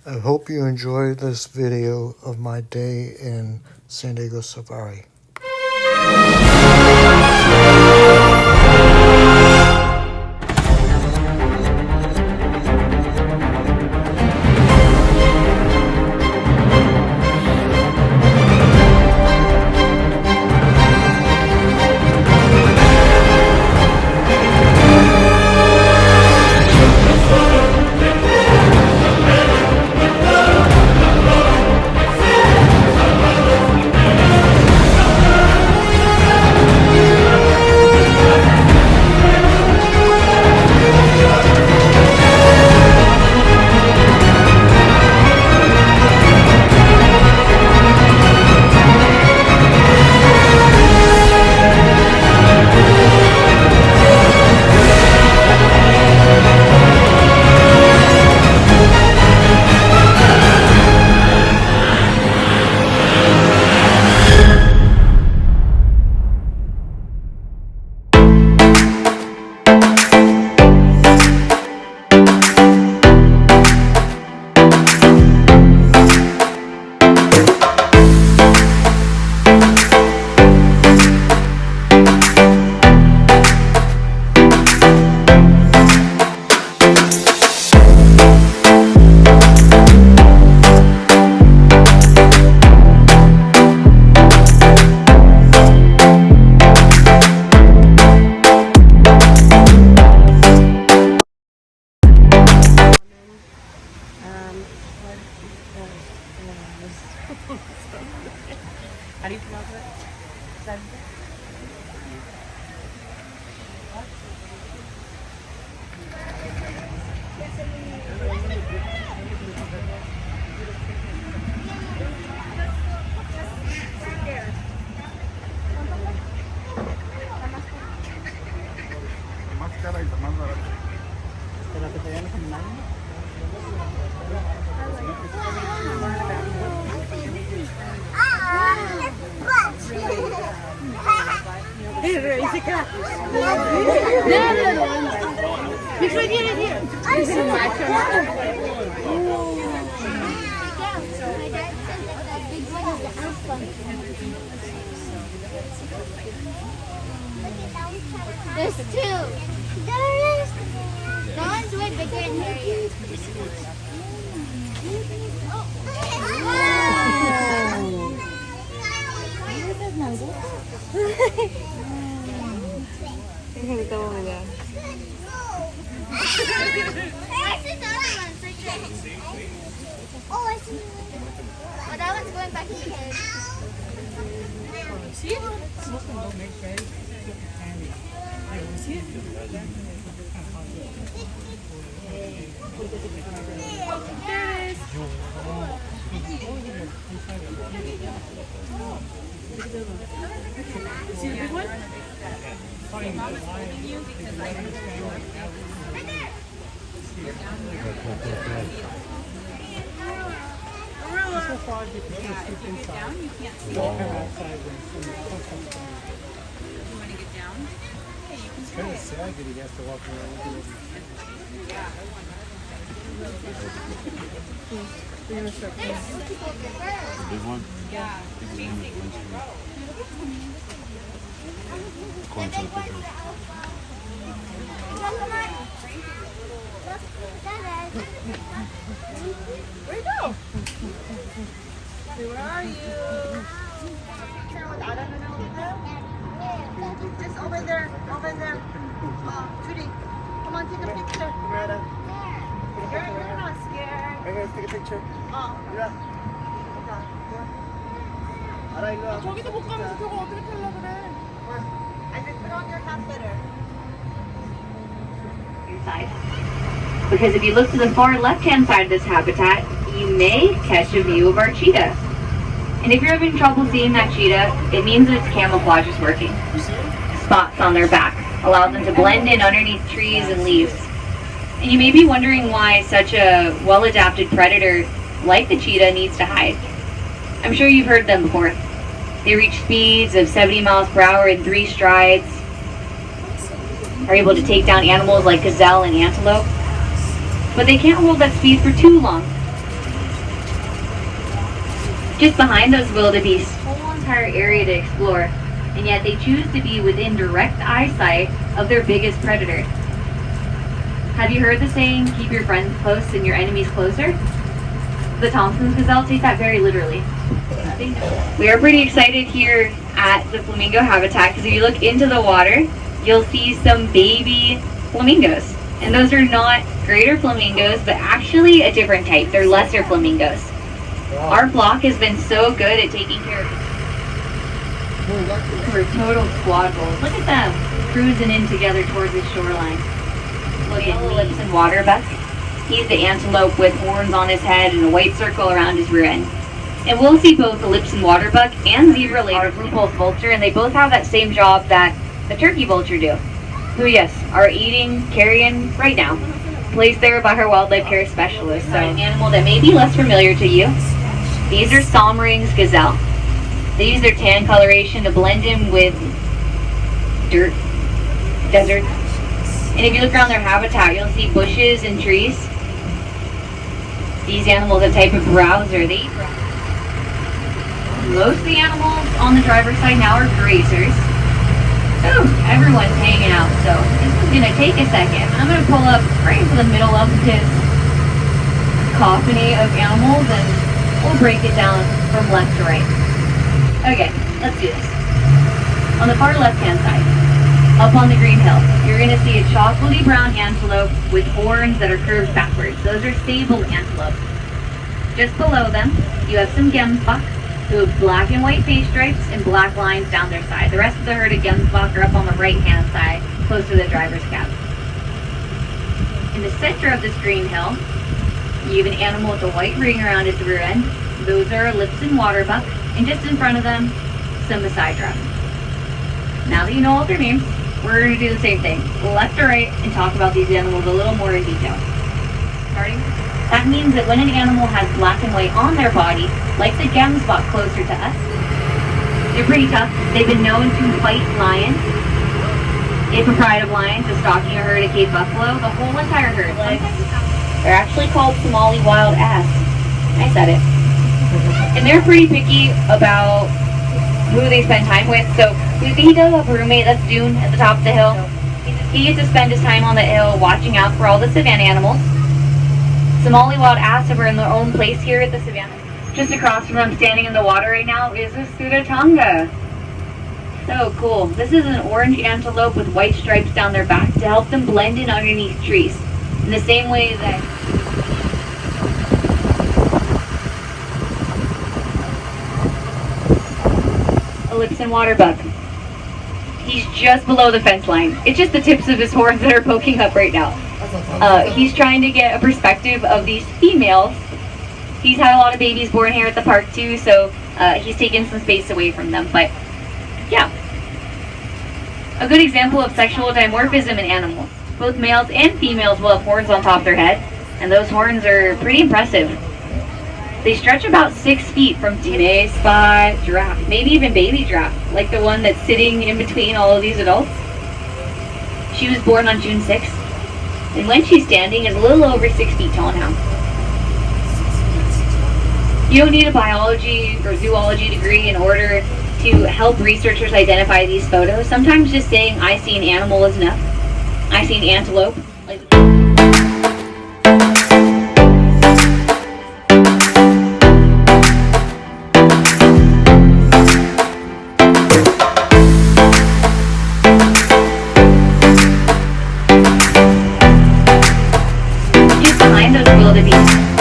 I hope you enjoy this video of my day in San Diego Safari. How do you pronounce it? Máscara y la más barata. ¿Pero que te vean con nadie? Jessica. Which one is here? This is my turn. There's two. There is. The one's way bigger and hairier. Está muy bien. Oh, I see. Oh, that one's going back to the head. See? Don't make face. See it? There it is. See the big one? So far, you can sleep inside. Don't come outside when it's It's kind of sad that he has to walk around with it. We're gonna start playing. The big one? Yeah. According to the picture. Where'd you go? Hey, where are you? Just over there, over there. Judy, come on, take a picture. You're not scared. Hey guys, take a picture. Yeah. 저기도 못 가면서 저거 어떻게 타려고 그래? I said put on your hat better. Side. Because if you look to the far left-hand side of this habitat, you may catch a view of our cheetah. And if you're having trouble seeing that cheetah, it means that its camouflage is working. Spots on their back allow them to blend in underneath trees and leaves. And you may be wondering why such a well-adapted predator like the cheetah needs to hide. I'm sure you've heard them before. They reach speeds of 70 miles per hour in 3 strides, are able to take down animals like gazelle and antelope, but they can't hold that speed for too long. Just behind those wildebeest, whole entire area to explore, and yet they choose to be within direct eyesight of their biggest predator. Have you heard the saying, keep your friends close and your enemies closer? The Thompson's gazelle take that very literally. We are pretty excited here at the flamingo habitat because if you look into the water, you'll see some baby flamingos. And those are not greater flamingos, but actually a different type. They're lesser flamingos. Our flock has been so good at taking care of We're total squad goals. Look at them cruising in together towards the shoreline. Look at Lipson waterbuck. He's the antelope with horns on his head and a white circle around his rear end. And we'll see both the Lipson waterbuck and zebra later, blue-pulse vulture, and they both have that same job that the turkey vulture do. Who, yes, are eating carrion right now. Placed there by her wildlife care specialist. So an animal that may be less familiar to you. These are Somering's gazelle. They use their tan coloration to blend in with dirt, desert. And if you look around their habitat, you'll see bushes and trees. These animals are a type of browser. They eat browsers. Most of the animals on the driver's side now are grazers. Oh, everyone's hanging out, so this is gonna take a second. I'm gonna pull up right into the middle of his cacophony of animals and we'll break it down from left to right. Okay, let's do this. On the far left-hand side, up on the green hill, you're gonna see a chocolatey brown antelope with horns that are curved backwards. Those are sable antelope. Just below them, you have some gemsbok who have black and white face stripes and black lines down their side. The rest of the herd of gemsbok are up on the right-hand side, close to the driver's cab. In the center of this green hill, you have an animal with a white ring around its rear end. Those are a Lipson waterbuck, and just in front of them, some Maasai drum. Now that you know all their names, we're going to do the same thing, left to right, and talk about these animals a little more in detail. Starting. That means that when an animal has black and white on their body, like the gemsbok closer to us, they're pretty tough. They've been known to fight lions. If a pride of lions is stalking a herd of Cape buffalo, the whole entire herd. They're actually called Somali wild ass. I said it. And they're pretty picky about who they spend time with. So he does have a roommate, that's Dune, at the top of the hill. He gets to spend his time on the hill watching out for all the savanna animals. Somali wild ass are in their own place here at the savannah. Just across from them, standing in the water right now, is a Sudatanga. So cool. This is an orange antelope with white stripes down their back to help them blend in underneath trees. In the same way that a Lipson waterbuck. He's just below the fence line. It's just the tips of his horns that are poking up right now. He's trying to get a perspective of these females. He's had a lot of babies born here at the park too, so he's taken some space away from them. But yeah, a good example of sexual dimorphism in animals. Both males and females will have horns on top of their head, and those horns are pretty impressive. They stretch about 6 feet from today's spot giraffe, maybe even baby giraffe, like the one that's sitting in between all of these adults. She was born on June 6th, and when she's standing is a little over 6 feet tall now. You don't need a biology or zoology degree in order to help researchers identify these photos. Sometimes just saying, I see an animal is enough. I see an antelope. Just behind those wildebeest,